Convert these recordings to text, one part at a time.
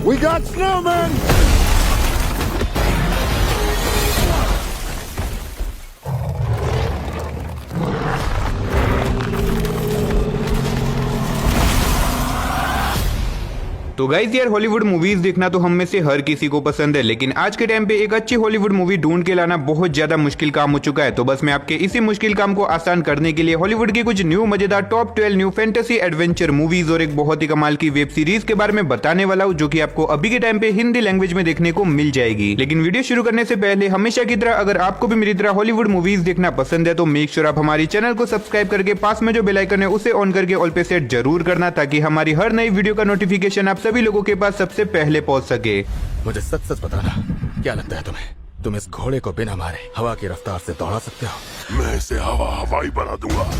We got snowmen! तो guys यार Hollywood movies देखना तो हम में से हर किसी को पसंद है, लेकिन आज के टाइम पे एक अच्छी हॉलीवुड मूवी ढूंढ के लाना बहुत ज्यादा मुश्किल काम हो चुका है। तो बस मैं आपके इसी मुश्किल काम को आसान करने के लिए हॉलीवुड की कुछ न्यू मजेदार top 12 new fantasy adventure movies और एक बहुत ही कमाल की वेब सीरीज के बारे में बताने वाला हूँ, जो की आपको अभी के टाइम पे हिंदी लैंग्वेज में देखने को मिल जाएगी। लेकिन वीडियो शुरू करने से पहले हमेशा की तरह अगर आपको भी मेरी तरह हॉलीवुड मूवीज देखना पसंद है तो मेक श्योर आप हमारी चैनल को सब्सक्राइब करके पास में जो बेल आइकन है उसे ऑन करके ऑल पे सेट जरूर करना, ताकि हमारी हर नई वीडियो का नोटिफिकेशन आप सभी लोगों के पास सबसे पहले पहुंच सके। मुझे सच सच बताना, क्या लगता है तुम्हें तुम इस घोड़े को बिना मारे हवा की रफ्तार से दौड़ा सकते हो? मैं इसे हवाई बना दूंगा।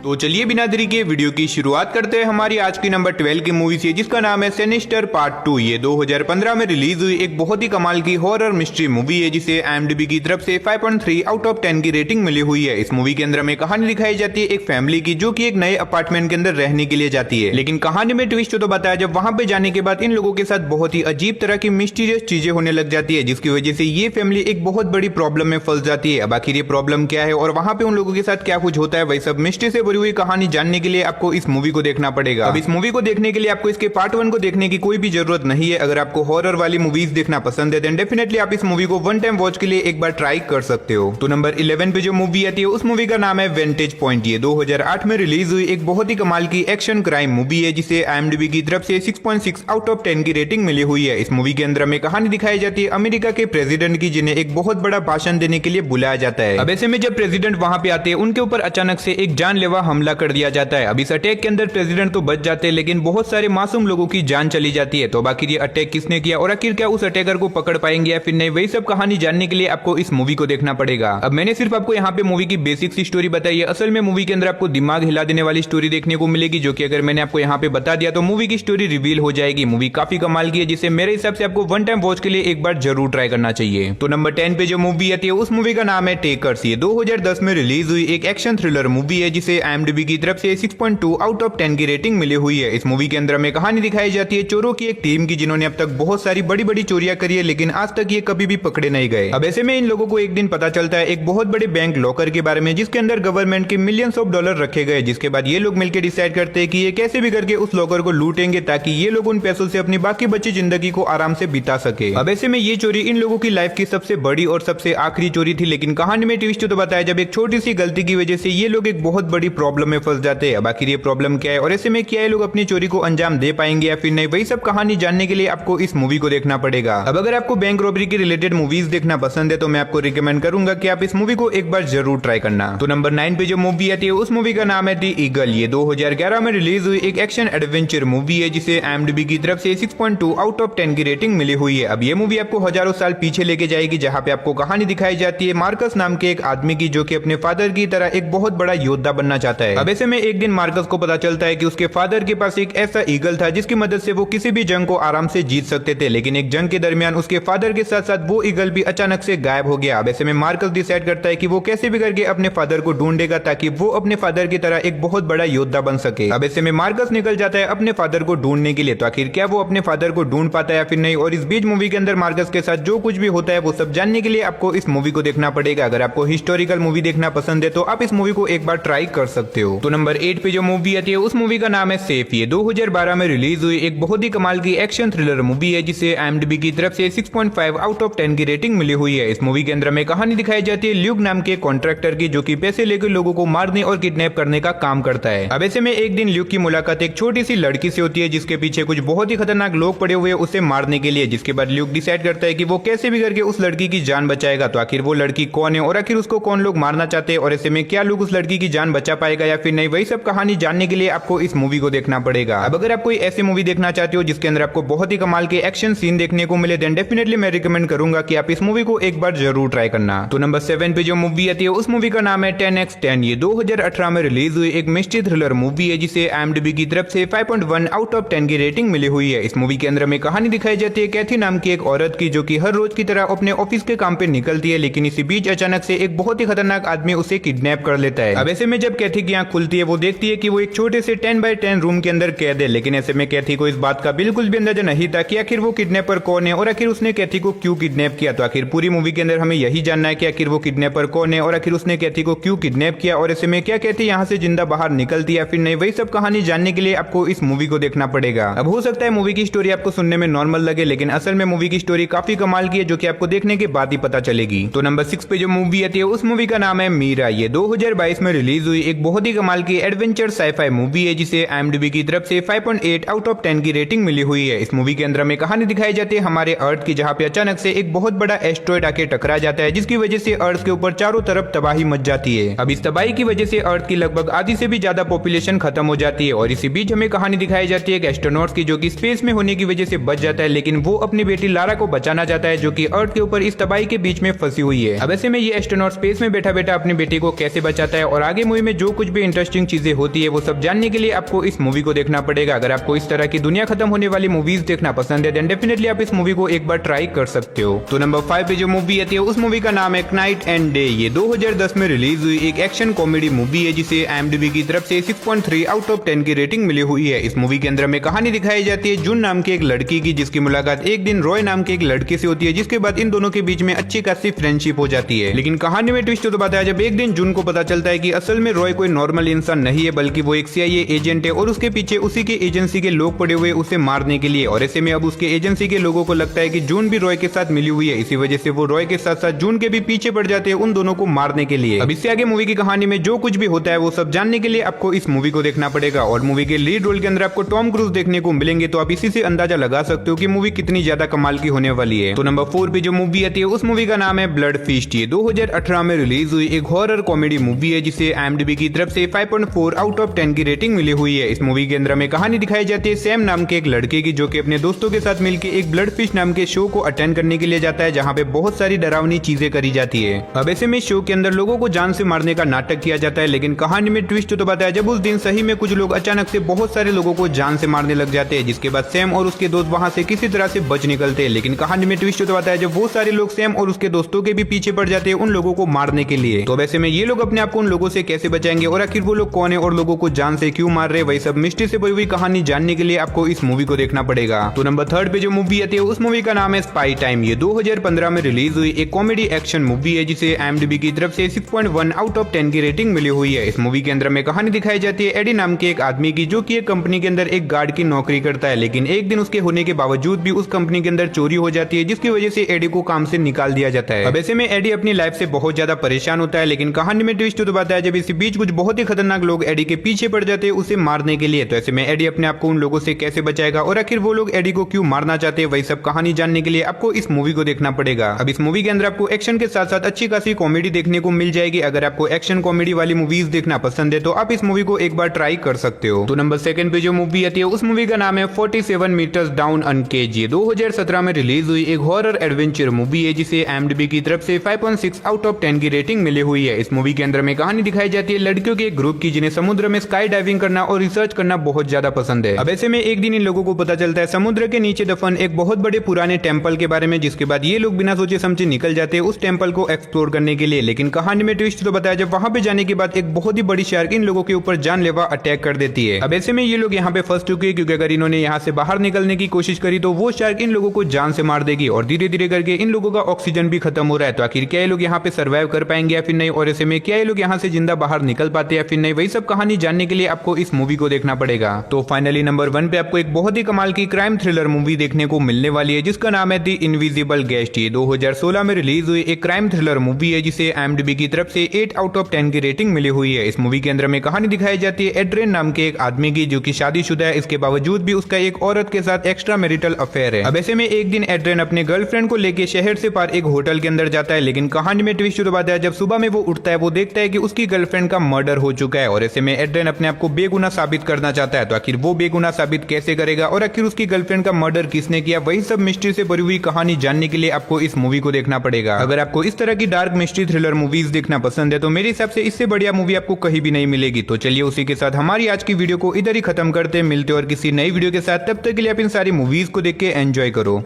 तो चलिए बिना देरी के वीडियो की शुरुआत करते हैं हमारी आज की नंबर 12 की मूवी से, जिसका नाम है सिनिस्टर पार्ट 2। ये 2015 में रिलीज हुई एक बहुत ही कमाल की हॉरर मिस्ट्री मूवी है, जिसे IMDb की तरफ से 5.3 आउट ऑफ 10 की रेटिंग मिली हुई है। इस मूवी के अंदर में कहानी दिखाई जाती है एक फैमिली की, जो कि एक नए अपार्टमेंट के अंदर रहने के लिए जाती है। लेकिन कहानी में ट्विस्ट तो बताया जब वहां पे जाने के बाद इन लोगों के साथ बहुत ही अजीब तरह की मिस्टीरियस चीजें होने लग जाती है, जिसकी वजह से ये फैमिली एक बहुत बड़ी प्रॉब्लम में फंस जाती है। अब आखिर ये प्रॉब्लम क्या है और वहां पे उन लोगों के साथ क्या कुछ होता है, वही सब मिस्ट्री से भरी हुई कहानी जानने के लिए आपको इस मूवी को देखना पड़ेगा। अब इस मूवी को देखने के लिए आपको इसके पार्ट 1 को देखने की कोई भी जरूरत नहीं है। अगर आपको हॉरर वाली मूवीज देखना पसंद है देन डेफिनेटली आप इस मूवी को वन टाइम वॉच के लिए एक बार ट्राई कर सकते हो। तो नंबर 11 पे जो मूवी आती है उस मूवी का नाम है वेंटेज पॉइंट। ये 2008 में रिलीज हुई एक बहुत ही कमाल की एक्शन क्राइम मूवी है, जिसे IMDb की तरफ से 6.6 आउट ऑफ 10 की रेटिंग मिली हुई है। इस मूवी के अंदर में कहानी दिखाई जाती है अमेरिका के प्रेसिडेंट की, जिन्हें एक बहुत बड़ा भाषण देने के लिए बुलाया जाता है। अब ऐसे में जब प्रेसिडेंट वहां पे आते हैं उनके ऊपर अचानक से एक जानलेवा हमला कर दिया जाता है। अब इस अटैक के अंदर प्रेसिडेंट तो बच जाते हैं, लेकिन बहुत सारे मासूम लोगों की जान चली जाती है। तो आखिर ये अटैक किसने किया और आखिर क्या उस अटैकर को पकड़ पाएंगे या फिर नहीं, वही सब कहानी जानने के लिए आपको इस मूवी को देखना पड़ेगा। अब मैंने सिर्फ आपको यहाँ पे मूवी की बेसिक सी स्टोरी बताई है। असल में मूवी के अंदर आपको दिमाग हिला देने वाली स्टोरी देखने को मिलेगी, जो कि अगर मैंने आपको यहाँ पे बता दिया तो मूवी की स्टोरी रिवील हो जाएगी। मूवी काफी कमाल की है, जिसे मेरे हिसाब से आपको वन टाइम वॉच के लिए एक बार जरूर ट्राई करना चाहिए। तो नंबर 10 पे जो मूवी आती है उस मूवी का नाम है टेकर्स। ये 2010 में रिलीज हुई एक एक्शन थ्रिलर मूवी है, जिसे IMDb की तरफ से 6.2 आउट ऑफ 10 की रेटिंग मिली हुई है। इस मूवी के अंदर में कहानी दिखाई जाती है चोरों की एक टीम की, जिन्होंने अब तक बहुत सारी बड़ी बड़ी चोरियां करी है, लेकिन आज तक ये कभी भी पकड़े नहीं गए। अब ऐसे में इन लोगों को एक दिन पता चलता है एक बहुत बड़े बैंक लॉकर के बारे में, जिसके अंदर गवर्नमेंट के मिलियंस ऑफ डॉलर रखे गए। जिसके बाद ये लोग मिलकर डिसाइड करते हैं कि ये कैसे भी करके उस लॉकर को लूटेंगे, ताकि ये लोग उन पैसों से अपनी बाकी बची जिंदगी को आराम से बिता सके। अब ऐसे में ये चोरी इन लोगों की लाइफ की सबसे बड़ी और सबसे आखिरी चोरी थी, लेकिन कहानी में ट्विस्ट तो बताया जब एक छोटी सी गलती की वजह से ये लोग एक बहुत बड़ी प्रॉब्लम में फंस जाते हैं। अब आखिर ये प्रॉब्लम क्या है और ऐसे में क्या ये लोग अपनी चोरी को अंजाम दे पाएंगे या फिर नहीं, वही सब कहानी जानने के लिए आपको इस मूवी को देखना पड़ेगा। अब अगर आपको बैंक रॉबरी की रिलेटेड मूवीज देखना पसंद है तो मैं आपको रिकमेंड करूंगा कि आप इस मूवी को एक बार जरूर ट्राई करना। तो नंबर 9 पे जो मूवी आती है उस मूवी का नाम है द ईगल। ये 2011 में रिलीज हुई एक एक्शन एडवेंचर मूवी है, जिसे IMDb की तरफ से 6.2 आउट ऑफ 10 की रेटिंग मिली हुई है। अब ये मूवी आपको हजारों साल पीछे लेके जाएगी, जहां पे आपको कहानी दिखाई जाती है मार्कस नाम के एक आदमी की, जो कि अपने फादर की तरह एक बहुत बड़ा योद्धा बनना चाहता है। अब ऐसे में एक दिन मार्कस को पता चलता है कि उसके फादर के पास एक ऐसा ईगल था जिसकी मदद से वो किसी भी जंग को आराम से जीत सकते थे, लेकिन एक जंग के दरमियान उसके फादर के साथ साथ वो ईगल भी अचानक से गायब हो गया। अब ऐसे में मार्कस डिसाइड करता है कि वो कैसे भी करके अपने फादर को ढूंढेगा, ताकि वो अपने फादर की तरह एक बहुत बड़ा योद्धा बन सके। अब ऐसे में मार्कस निकल जाता है अपने फादर को ढूंढने के लिए। तो आखिर क्या वो अपने फादर को ढूंढ पाता है या फिर नहीं, और इस बीच मूवी के अंदर मार्कस के साथ जो कुछ भी होता है वो सब जानने के लिए आपको इस मूवी को देखना पड़ेगा। अगर आपको हिस्टोरिकल मूवी देखना पसंद है तो आप इस मूवी को एक बार ट्राई कर सकते हो। तो नंबर 8 पे जो मूवी आती है उस मूवी का नाम है सेफ। ये 2012 में रिलीज हुई एक बहुत ही कमाल की एक्शन थ्रिलर मूवी है, जिसे IMDb की तरफ से 6.5 आउट ऑफ 10 की रेटिंग मिली हुई है। इस मूवी के अंदर में कहानी दिखाई जाती है ल्यूक नाम के कॉन्ट्रैक्टर की, जो कि पैसे लेकर लोगों को मारने और किडनैप करने का काम करता है। अब ऐसे में एक दिन ल्यूक की मुलाकात एक छोटी सी लड़की से होती है, जिसके पीछे कुछ बहुत ही खतरनाक लोग पड़े हुए उसे मारने के लिए। जिसके बाद ल्यूक डिसाइड करता है कि वो कैसे भी करके उस लड़की की जान बचाएगा। तो आखिर वो लड़की कौन है और आखिर उसको कौन लोग मारना चाहते हैं और ऐसे में क्या लोग उस लड़की की जान बचा पाएगा या फिर नहीं, वही सब कहानी जानने के लिए आपको इस मूवी को देखना पड़ेगा। अब अगर आप कोई ऐसी मूवी देखना चाहते हो जिसके अंदर आपको बहुत ही कमाल के एक्शन सीन देखने को मिले देन डेफिनेटली मैं रिकमेंड करूंगा कि आप इस मूवी को एक बार जरूर ट्राई करना। तो नंबर 7 पे जो मूवी आती है उस मूवी का नाम है 10x10। ये 2018 में रिलीज हुई एक मिस्ट्री थ्रिलर मूवी है, जिसे IMDb की तरफ से 5.1 आउट ऑफ 10 की रेटिंग मिली हुई है। इस मूवी के अंदर में कहानी दिखाई जाती है कैथी नाम की एक औरत की, जो कि हर रोज की तरह अपने ऑफिस के काम पे निकलती है, लेकिन इसी बीच अचानक से एक बहुत ही खतरनाक आदमी उसे किडनैप कर लेता है। अब ऐसे में जब कैथी कैथी की आंख खुलती है। वो देखती है कि वो एक छोटे से 10x10 रूम के अंदर कैद है, लेकिन ऐसे में कैथी को इस बात का बिल्कुल भी अंदाजा नहीं था कि आखिर वो किडनैपर कौन है और आखिर उसने कैथी को क्यों किडनैप किया। तो आखिर पूरी मूवी के अंदर हमें यही जानना है कि आखिर वो किडनैपर कौन है और आखिर उसने कैथी को क्यों किडनैप किया और ऐसे में क्या कैथी यहाँ से जिंदा बाहर निकलती है फिर नहीं। वही सब कहानी जानने के लिए आपको इस मूवी को देखना पड़ेगा। अब हो सकता है मूवी की स्टोरी आपको सुनने में नॉर्मल लगे, लेकिन असल में मूवी की स्टोरी काफी कमाल की है, जो कि आपको देखने के बाद ही पता चलेगी। तो नंबर 6 पे जो मूवी आती है उस मूवी का नाम है मीरा। ये 2022 में रिलीज हुई एक बहुत ही कमाल की एडवेंचर साइफाई मूवी है, जिसे IMDb की तरफ से 5.8 आउट ऑफ 10 की रेटिंग मिली हुई है। इस मूवी के अंदर में कहानी दिखाई जाती है हमारे अर्थ की, जहाँ पे अचानक से एक बहुत बड़ा एस्ट्रॉइड आके टकरा जाता है, जिसकी वजह से अर्थ के ऊपर चारों तरफ तबाही मच जाती है। अब इस तबाही की वजह से अर्थ की लगभग आधी से भी ज्यादा पॉपुलेशन खत्म हो जाती है और इसी बीच हमें कहानी दिखाई जाती है एक एस्ट्रोनॉट्स की, जो कि स्पेस में होने की वजह से बच जाता है, लेकिन वो अपनी बेटी लारा को बचाना चाहता है, जो कि अर्थ के ऊपर इस तबाही के बीच में फंसी हुई है। अब ऐसे में ये एस्ट्रोनॉट स्पेस में बैठा बैठा अपनी बेटी को कैसे बचाता है और आगे मूवी में जो कुछ भी इंटरेस्टिंग चीजें होती है वो सब जानने के लिए आपको इस मूवी को देखना पड़ेगा। अगर आपको इस तरह की दुनिया खत्म होने वाली मूवीज देखना पसंद है देन डेफिनेटली आप इस मूवी को एक बार ट्राई कर सकते हो। तो नंबर 5 पे जो मूवी आती है उस मूवी का नाम है नाइट एंड डे। ये 2010 में रिलीज हुई एक एक्शन कॉमेडी मूवी है, जिसे IMDb की तरफ से 6.3 आउट ऑफ 10 की रेटिंग मिली हुई है। इस मूवी के अंदर में कहानी दिखाई जाती है जून नाम के एक लड़की की, जिसकी मुलाकात एक दिन रॉय नाम के एक लड़के से होती है, जिसके बाद इन दोनों के बीच में अच्छी खासी फ्रेंडशिप हो जाती है। लेकिन कहानी में ट्विस्ट तो बताया जब एक दिन जून को पता चलता है कि असल में रॉय कोई नॉर्मल इंसान नहीं है, बल्कि वो एक CIA एजेंट है और उसके पीछे उसी के एजेंसी के लोग पड़े हुए उसे मारने के लिए। और ऐसे में अब उसके एजेंसी के लोगों को लगता है कि जून भी रॉय के साथ मिली हुई है, इसी वजह से वो रॉय के साथ साथ जून के भी पीछे पड़ जाते हैं उन दोनों को मारने के लिए। अब इससे आगे मूवी की कहानी में जो कुछ भी होता है वो सब जानने के लिए आपको इस मूवी को देखना पड़ेगा। और मूवी के लीड रोल के अंदर आपको टॉम क्रूज देखने को मिलेंगे, तो आप इसी से अंदाजा लगा सकते हो कि मूवी कितनी ज्यादा कमाल की होने वाली है। तो नंबर 4 पे जो मूवी आती है उस मूवी का नाम है ब्लड फीस्ट। ये 2018 में रिलीज हुई एक हॉरर कॉमेडी मूवी है, जिसे IMDb की तरफ से 5.4 आउट ऑफ 10 की रेटिंग मिली हुई है। इस मूवी के अंदर में कहानी दिखाई जाती है सैम नाम के एक लड़के की, जो कि अपने दोस्तों के साथ मिलकर एक ब्लड फिश नाम के शो को अटेंड करने के लिए जाता है, जहाँ पे बहुत सारी डरावनी चीजें करी जाती है। अब ऐसे में शो के अंदर लोगों को जान से मारने का नाटक किया जाता है, लेकिन कहानी में ट्विस्ट तो बताया जब उस दिन सही में कुछ लोग अचानक से बहुत सारे लोगों को जान से मारने लग जाते हैं, जिसके बाद सैम और उसके दोस्त वहां से किसी तरह से बच निकलते हैं। लेकिन कहानी में ट्विस्ट तो बताया जब वो सारे लोग सैम और उसके दोस्तों के भी पीछे पड़ जाते हैं उन लोगों को मारने के लिए। तो वैसे में ये लोग अपने आप को उन लोगों से कैसे बचाएंगे और आखिर वो लोग कौन है और लोगों को जान से क्यों मार रहे, वही सब मिस्ट्री से भरी हुई कहानी जानने के लिए आपको इस मूवी को देखना पड़ेगा। तो नंबर 3 पे जो मूवी आती है उस मूवी का नाम है स्पाई टाइम। ये 2015 में रिलीज हुई एक कॉमेडी एक्शन मूवी है, जिसे IMDb की तरफ से 6.1 आउट ऑफ 10 की रेटिंग मिली हुई है। इस मूवी के अंदर में कहानी दिखाई जाती है एडी नाम के एक आदमी की, जो कि एक कंपनी के अंदर एक गार्ड की नौकरी करता है, लेकिन एक दिन उसके होने के बावजूद भी उस कंपनी के अंदर चोरी हो जाती है, जिसकी वजह से एडी को काम से निकाल दिया जाता है। अब ऐसे में एडी अपनी लाइफ से बहुत ज्यादा परेशान होता है, लेकिन कहानी में ट्विस्ट तो बताया जब इसी बीच कुछ बहुत ही खतरनाक लोग एडी के पीछे पड़ जाते हैं उसे मारने के लिए। तो ऐसे में एडी अपने आप को उन लोगों से कैसे बचाएगा और आखिर वो लोग एडी को क्यों मारना चाहते हैं, वही सब कहानी जानने के लिए आपको इस मूवी को देखना पड़ेगा। अब इस मूवी के अंदर आपको एक्शन के साथ साथ अच्छी खासी कॉमेडी देखने को मिल जाएगी। अगर आपको एक्शन कॉमेडी वाली मूवीज देखना पसंद है तो आप इस मूवी को एक बार ट्राई कर सकते हो। तो नंबर 2 पे जो मूवी आती है उस मूवी का नाम है 47 मीटर्स डाउन अनकेज। ये 2017 में रिलीज हुई एक हॉरर एडवेंचर मूवी है, जिसे IMDb की तरफ से 5.6 आउट ऑफ 10 की रेटिंग मिली हुई है। इस मूवी के अंदर में कहानी दिखाई जाती है लड़कियों के एक ग्रुप की, जिन्हें समुद्र में स्काई डाइविंग करना और रिसर्च करना बहुत ज्यादा पसंद है। अब ऐसे में एक दिन इन लोगों को पता चलता है समुद्र के नीचे दफन एक बहुत बड़े पुराने टेम्पल के बारे में, जिसके बाद ये लोग बिना सोचे समझे निकल जाते हैं उस टेम्पल को एक्सप्लोर करने के लिए। लेकिन कहानी में ट्विस्ट तो बताया जब वहां पे जाने के बाद एक बहुत ही बड़ी शार्क इन लोगों के ऊपर जानलेवा अटैक कर देती है। अब ऐसे में ये लोग यहाँ पे फंस चुके हैं, क्योंकि अगर इन्होंने यहाँ से बाहर निकलने की कोशिश करी तो वो शार्क इन लोगों को जान से मार देगी और धीरे धीरे करके इन लोगों का ऑक्सीजन भी खत्म हो रहा है। तो आखिर क्या ये लोग यहाँ पे सर्वाइव कर पाएंगे या फिर नहीं, और ऐसे में क्या ये लोग यहाँ से जिंदा बाहर निकल पाते हैं या फिर नहीं, वही सब कहानी जानने के लिए आपको इस मूवी को देखना पड़ेगा। तो फाइनली नंबर 1 पे आपको एक बहुत ही कमाल की क्राइम थ्रिलर मूवी देखने को मिलने वाली है, जिसका नाम है द इनविजिबल गेस्ट। ये 2016 में रिलीज हुई एक क्राइम थ्रिलर मूवी है, जिसे IMDb की तरफ से 8 आउट ऑफ 10 की रेटिंग मिली हुई है। इस मूवी के अंदर में कहानी दिखाई जाती है एड्रियन नाम के एक आदमी की, जो कि शादीशुदा है, इसके बावजूद भी उसका एक औरत के साथ एक्स्ट्रा मैरिटल अफेयर है। अब ऐसे में एक दिन एड्रियन अपने गर्लफ्रेंड को लेके शहर से पार एक होटल के अंदर जाता है, लेकिन कहानी में ट्विस्ट तो बताया जब सुबह में वो उठता है वो देखता है कि उसकी गर्लफ्रेंड का मर्डर हो चुका है और ऐसे में एड्रियन अपने आप को बेगुनाह साबित करना चाहता है। तो आखिर वो बेगुनाह साबित कैसे करेगा और आखिर उसकी गर्लफ्रेंड का मर्डर किसने किया, वही सब मिस्ट्री से भरी हुई कहानी जानने के लिए आपको इस मूवी को देखना पड़ेगा। अगर आपको इस तरह की डार्क मिस्ट्री थ्रिलर मूवीज देखना पसंद है तो मेरे हिसाब से इससे बढ़िया मूवी आपको कहीं भी नहीं मिलेगी। तो चलिए उसी के साथ हमारी आज की वीडियो को इधर ही खत्म करते, मिलते और किसी नई वीडियो के साथ। तब तक के लिए आप इन सारी मूवीज को देख के एंजॉय करो।